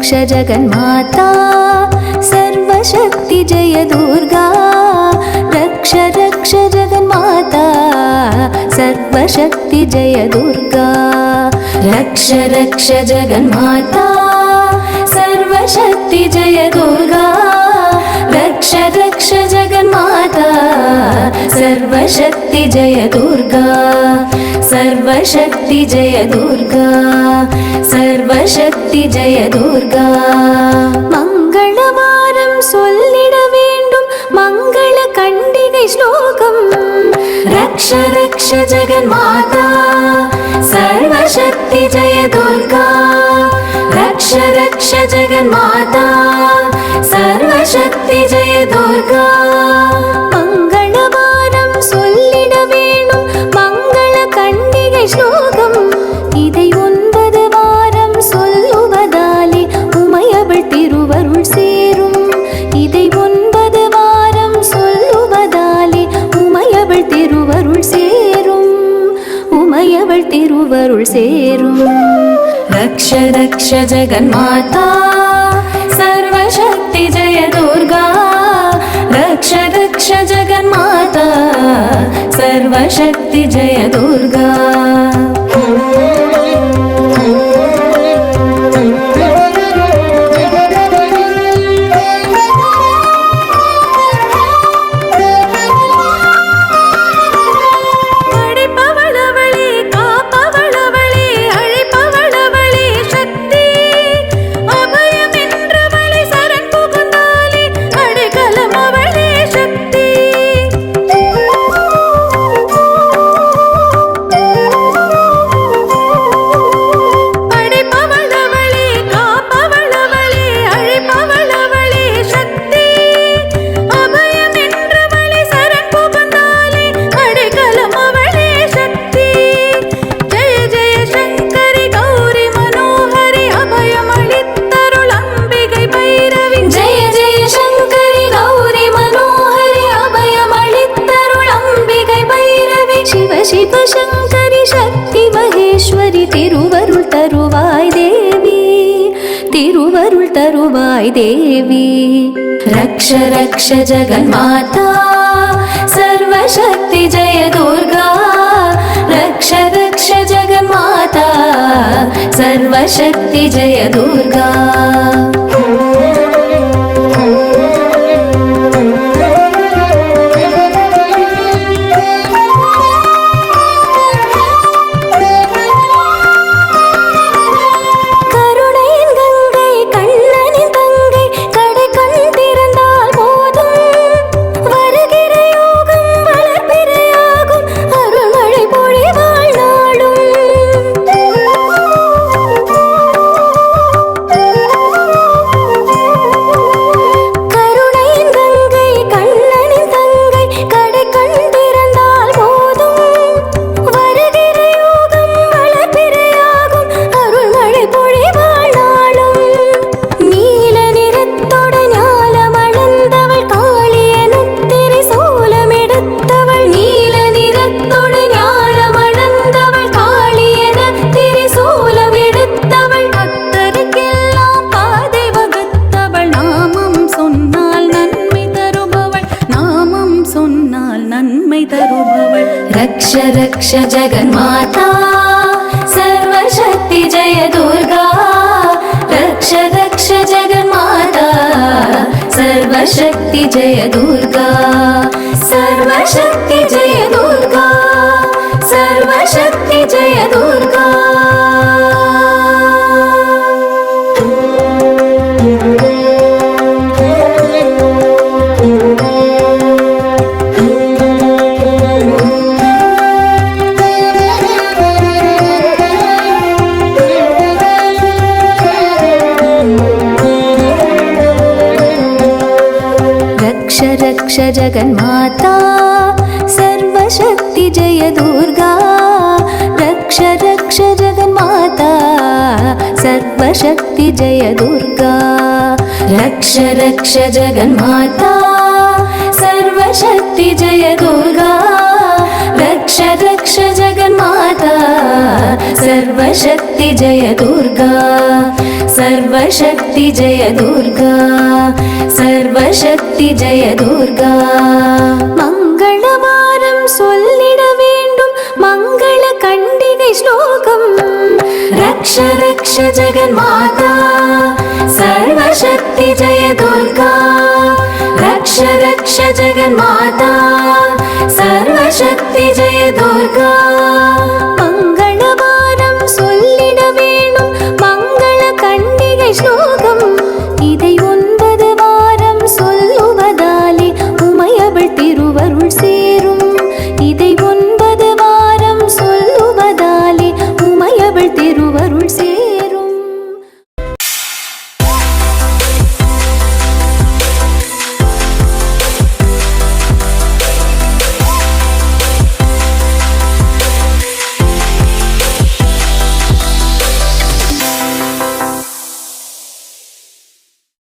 रक्ष जगन्माता सर्वशक्ति जय दुर्गा रक्ष रक्ष जगन्माता सर्वशक्ति जय दुर्गा रक्ष रक्ष जगन्माता सर्वशक्ति जय दुर्गा रक्ष रक्ष जगन्माता सर्वशक्ति जय दुर्गा सर्वशक्ति जय दुर्गा सर्वशक्ति जय दुर्गा मंगलवारम சொல்லிட வேண்டும் मंगल கண்டிகை श्लोकम रक्ष रक्ष जगन्माता सर्वशक्ति जय दुर्गा रक्ष रक्ष जगन्माता सर्वशक्ति जय दुर्गा मंगलवारम சொல்லிட வேண்டும் मंगल கண்டிகை श्लोकम இதை 9 வாரம் சொல்லுவதாலே உமையவள் திருவருள் சேரும் இதை 9 வாரம் சொல்லுவதாலே உமையவள் திருவருள் சேரும் உமையவள் திருவருள் சேரும் रक्ष रक्ष जगन्माता सर्वशक्ति जय दुर्गा रक्ष रक्ष जगन्माता सर्वशक्ति जय दुर्गा शिव शंकरी शक्ति महेश्वरी तिरुवरुल तरुवाय देवी तिरुवरुल तरुवाय देवी रक्ष रक्ष जगन्माता सर्वशक्ति जय दुर्गा रक्ष रक्ष जगन्माता सर्वशक्ति जय दुर्गा रक्ष रक्ष जगन्माता सर्वशक्ति जय दुर्गा रक्ष रक्ष जगन्माता सर्वशक्ति जय दुर्गा सर्वशक्ति जय दुर्गा सर्वशक्ति जय दुर्गा रक्ष जगन्माता सर्वशक्ति जय दुर्गा रक्ष रक्ष जगन्माता सर्वशक्ति जय दुर्गा रक्ष रक्ष जगन्माता सर्वशक्ति जय दुर्गा रक्ष रक्ष जगन्माता सर्वशक्ति जय दुर्गा सर्वशक्ति जय दुर्गा सर्वशक्ति जय दुर्गा मंगलवारम சொல்லிட வேண்டும் मंगल கண்டிகை ஸ்லோகம் रक्ष रक्ष जगन्माता सर्वशक्ति जय दुर्गा रक्ष रक्ष जगन्माता सर्वशक्ति जय दुर्गा।